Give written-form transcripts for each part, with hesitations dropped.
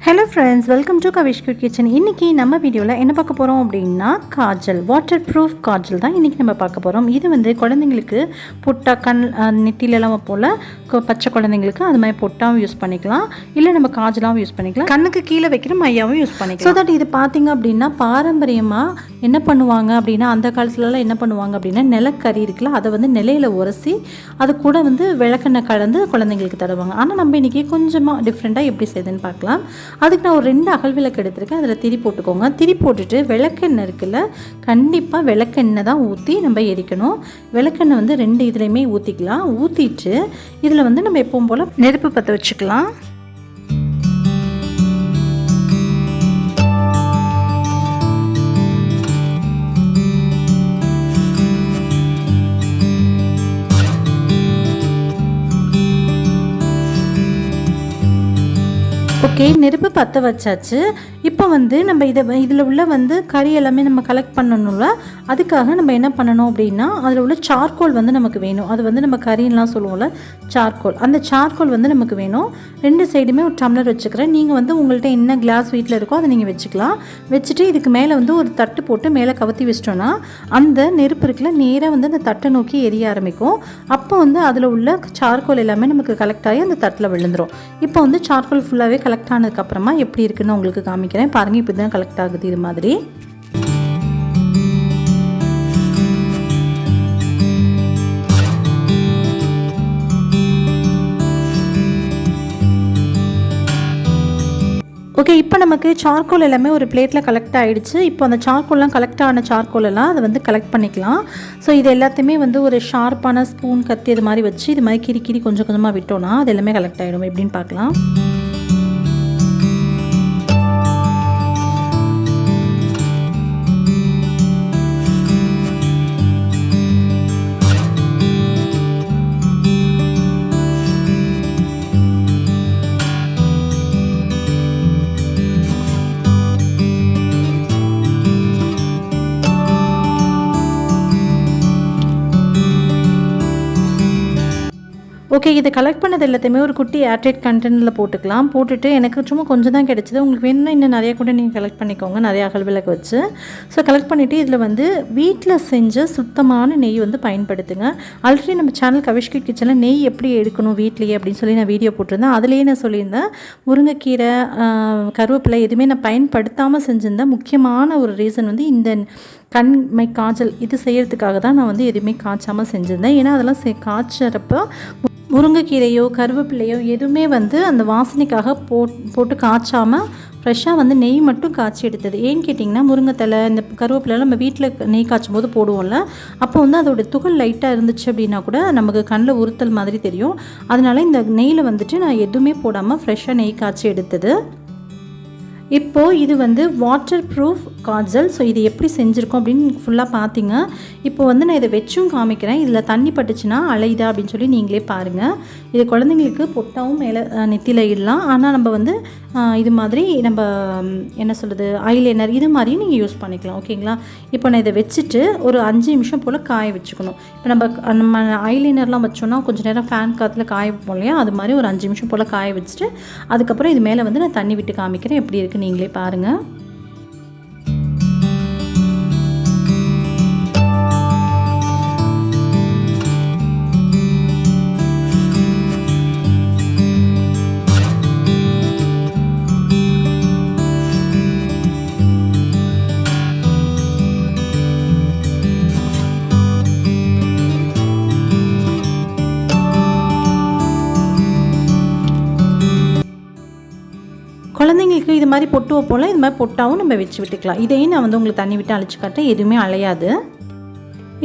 Hello friends, welcome to KAVISH kitchen. இன்னைக்கு நம்ம வீடியோல என்ன பார்க்க போறோம் அப்படினா காஜல் வாட்டர் ப்ரூஃப் காஜல் தான் இன்னைக்கு நம்ம பார்க்க போறோம். இது வந்து குழந்தைகளுக்கு பொட்டா கண் நெத்தில எல்லாம் போல பச்சை குழந்தைகளுக்கு அது மாதிரி பொட்டாவும் யூஸ் பண்ணிக்கலாம். இல்ல நம்ம காஜலாவும் யூஸ் பண்ணிக்கலாம். கண்ணுக்கு கீழ வைக்கிற மையாவும் யூஸ் பண்ணிக்கலாம். சோ தட் இது பாத்தீங்க அப்படினா பாரம்பரியமா என்ன பண்ணுவாங்க அப்படினா அந்த காலத்துல எல்லாம் என்ன பண்ணுவாங்க அப்படினா நிலக்கரி இருக்குல அத வந்து நிலையில உரசி அது கூட வந்து விளக்கெண்ணெய் கலந்து குழந்தைகளுக்கு தருவாங்க. ஆனா நம்ம இன்னைக்கு கொஞ்சமா டிஃபரண்டா எப்படி செய்யுதுன்னு பார்க்கலாம். அதுக்கு நான் ஒரு 2 அகல் விளக்கு எடுத்துருக்கேன். அதில் திரி போட்டுக்கோங்க. திரி போட்டுட்டு விளக்கெண்ணெய் இருக்குல்ல கண்டிப்பாக விளக்கெண்ணெய் தான் ஊற்றி நம்ம எரிக்கணும். விளக்கெண்ணெய் வந்து 2 இதுலையுமே ஊற்றிக்கலாம். ஊற்றிட்டு இதில் வந்து நம்ம எப்பவும் போல் நெருப்பு பற்ற வச்சுக்கலாம். ஓகே, நெருப்பு பற்ற வச்சாச்சு. இப்போ வந்து நம்ம இதில் உள்ள வந்து கறி எல்லாமே நம்ம கலெக்ட் பண்ணணும்ல, அதுக்காக நம்ம என்ன பண்ணணும் அப்படின்னா அதில் உள்ள சார்கோல் வந்து நமக்கு வேணும். அது வந்து நம்ம கறின்லாம் சொல்லுவோம்ல சார்கோல், அந்த சார்கோல் வந்து நமக்கு வேணும். 2 சைடுமே ஒரு டம்ளர் வச்சுக்கிறேன். நீங்கள் வந்து உங்கள்கிட்ட என்ன கிளாஸ் வீட்டில் இருக்கோ அதை நீங்கள் வச்சுக்கலாம். வச்சுட்டு இதுக்கு மேலே வந்து ஒரு தட்டு போட்டு மேலே கவுத்தி வச்சிட்டோன்னா அந்த நெருப்பு இருக்குல்ல நேராக வந்து அந்த தட்டை நோக்கி எரிய ஆரம்பிக்கும். அப்போ வந்து அதில் உள்ள சார்கோல் எல்லாமே நமக்கு கலெக்ட் ஆகி அந்த தட்டில் விழுந்துடும். இப்போ வந்து சார்கோல் ஃபுல்லாகவே கலெக்ட் ஆனதுக்கப்புறமா எப்படி இருக்குன்னு உங்களுக்கு காமிக்கிறேன் பாருங்கள். இப்போ தான் கலெக்ட் ஆகுது இது மாதிரி. ஓகே, இப்போ நமக்கு சார்கோல் எல்லாமே ஒரு பிளேட்டில் கலெக்ட் ஆகிடுச்சு. இப்போ அந்த சார்கோல்லாம் கலெக்ட் ஆன சார்கோல் எல்லாம் அதை வந்து கலெக்ட் பண்ணிக்கலாம். ஸோ இது எல்லாத்தையுமே வந்து ஒரு ஷார்ப்பான ஸ்பூன் கத்தி இது மாதிரி வச்சு இது மாதிரி கிரி கொஞ்சம் கொஞ்சமாக விட்டோன்னா அது எல்லாமே கலெக்ட் ஆகிடும். எப்படின்னு பார்க்கலாம். ஓகே, இதை கலெக்ட் பண்ணது எல்லாத்தையுமே ஒரு குட்டி ஏர்டைட் கண்டெய்னரில் போட்டுக்கலாம். போட்டுட்டு எனக்கு சும்மா கொஞ்சம் தான் கிடச்சிது. உங்களுக்கு வேணும்னா இன்னும் நிறையா கூட நீங்கள் கலெக்ட் பண்ணிக்கோங்க, நிறையா அகல் விளக்கு வச்சு. ஸோ கலெக்ட் பண்ணிவிட்டு இதில் வந்து வீட்டில் செஞ்ச சுத்தமான நெய் வந்து பயன்படுத்துங்க. ஆல்ரெடி நம்ம சேனல் கவிஷ் கிச்சனில் நெய் எப்படி எடுக்கணும் வீட்லேயே அப்படின்னு சொல்லி நான் வீடியோ போட்டிருந்தேன். அதுலேயே நான் சொல்லியிருந்தேன் முருங்கைக்கீரை கருவேப்பிலை எதுவுமே நான் பயன்படுத்தாமல் செஞ்சுருந்தேன். முக்கியமான ஒரு ரீசன் வந்து இந்த கண்மை காஜல் இது செய்கிறதுக்காக தான் நான் வந்து எதுவுமே காய்ச்சாமல் செஞ்சுருந்தேன். ஏன்னா அதெல்லாம் காய்ச்சறப்போ முருங்கைக்கீரையோ கருவேப்பிலையோ எதுவுமே வந்து அந்த வாசனைக்காக போட்டு காய்ச்சாமல் ஃப்ரெஷ்ஷாக வந்து நெய் மட்டும் காய்ச்சி எடுத்தது. ஏன்னு கேட்டிங்கன்னா முருங்கைத்தலை இந்த கருவேப்பிலையெல்லாம் நம்ம வீட்டில் நெய் காய்ச்சும் போது போடுவோம்ல, அப்போ வந்து அதோடய துகள் லைட்டாக இருந்துச்சு அப்படின்னா கூட நமக்கு கண்ணில் உறுத்தல் மாதிரி தெரியும். அதனால இந்த நெய்யில் வந்துட்டு நான் எதுவுமே போடாமல் ஃப்ரெஷ்ஷாக நெய் காய்ச்சி எடுத்தது. இப்போது இது வந்து வாட்டர் ப்ரூஃப் காஜல். ஸோ இது எப்படி செஞ்சுருக்கோம் அப்படின்னு ஃபுல்லாக பார்த்தீங்க. இப்போ வந்து நான் இதை வச்சும் காமிக்கிறேன். இதில் தண்ணி பட்டுச்சுன்னா அலைதா அப்படின்னு சொல்லி நீங்களே பாருங்கள். இது குழந்தைங்களுக்கு பொட்டாவும் மேலே நெத்தியில் இடலாம். ஆனால் நம்ம வந்து இது மாதிரி நம்ம என்ன சொல்கிறது ஐலைனர் இது மாதிரியும் நீங்கள் யூஸ் பண்ணிக்கலாம். ஓகேங்களா. இப்போ நான் இதை வச்சுட்டு ஒரு 5 நிமிஷம் போல் காய வச்சுக்கணும். இப்போ நம்ம ஐலைனர்லாம் வச்சோன்னா கொஞ்சம் நேரம் ஃபேன் காற்றுல காய வைப்போம் இல்லையா, அது மாதிரி ஒரு 5 நிமிஷம் போல் காய வச்சுட்டு அதுக்கப்புறம் இது மேலே வந்து நான் தண்ணி விட்டு காமிக்கிறேன் எப்படி இருக்குது நீங்களே பாருங்கள். குழந்தைங்களுக்கு இது மாதிரி பொட்டு வைப்போம்ல, இது மாதிரி பொட்டாவும் நம்ம வச்சு விட்டுக்கலாம். இதையும் நான் வந்து உங்களுக்கு தண்ணி விட்டு அழிச்சு காட்டேன், எதுவுமே அலையாது.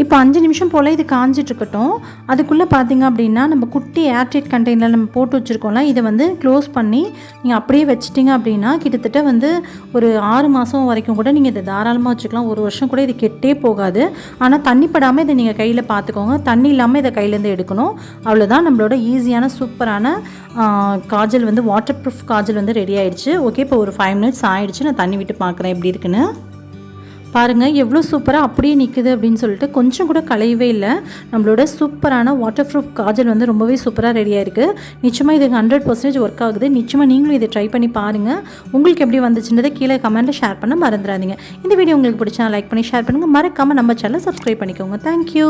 இப்போ 5 நிமிஷம் போல் இது காஞ்சிட்ருக்கட்டும். அதுக்குள்ளே பார்த்திங்க அப்படின்னா நம்ம குட்டி ஏர்டைட் கண்டெய்னரில் நம்ம போட்டு வச்சுருக்கோம்ல, இதை வந்து க்ளோஸ் பண்ணி நீங்கள் அப்படியே வச்சிட்டிங்க அப்படின்னா கிட்டத்தட்ட வந்து ஒரு 6 மாதம் வரைக்கும் கூட நீங்கள் இதை தாராளமாக வச்சுக்கலாம். 1 வருஷம் கூட இது கெட்டே போகாது. ஆனால் தண்ணி படாமல் இதை நீங்கள் கையில் பார்த்துக்கோங்க. தண்ணி இல்லாமல் இதை கையிலேருந்து எடுக்கணும். அவ்வளோதான், நம்மளோட ஈஸியான சூப்பரான காஜல் வந்து வாட்டர் ப்ரூஃப் காஜல் வந்து ரெடி ஆகிடுச்சு. ஓகே, இப்போ ஒரு 5 மினிட்ஸ் ஆகிடுச்சு. நான் தண்ணி விட்டு பார்க்குறேன் எப்படி இருக்குன்னு. பாருங்கள் எவ்வளோ சூப்பராக அப்படியே நிற்குது அப்படின்னு சொல்லிட்டு கொஞ்சம் கூட கலையவே இல்லை. நம்மளோட சூப்பரான வாட்டர் ப்ரூஃப் காஜல் வந்து ரொம்பவே சூப்பராக ரெடியாக இருக்குது. நிச்சயமாக இது 100% ஒர்க் ஆகுது. நிச்சயமாக நீங்களும் இதை ட்ரை பண்ணி பாருங்கள். உங்களுக்கு எப்படி வந்துச்சுன்றதை கீழே கமெண்ட்டில் ஷேர் பண்ண மறந்துடாதீங்க. இந்த வீடியோ உங்களுக்கு பிடிச்சா லைக் பண்ணி ஷேர் பண்ணுங்கள். மறக்காமல் நம்ம சேனலை சப்ஸ்கிரைப் பண்ணிக்கோங்க. தேங்க்யூ.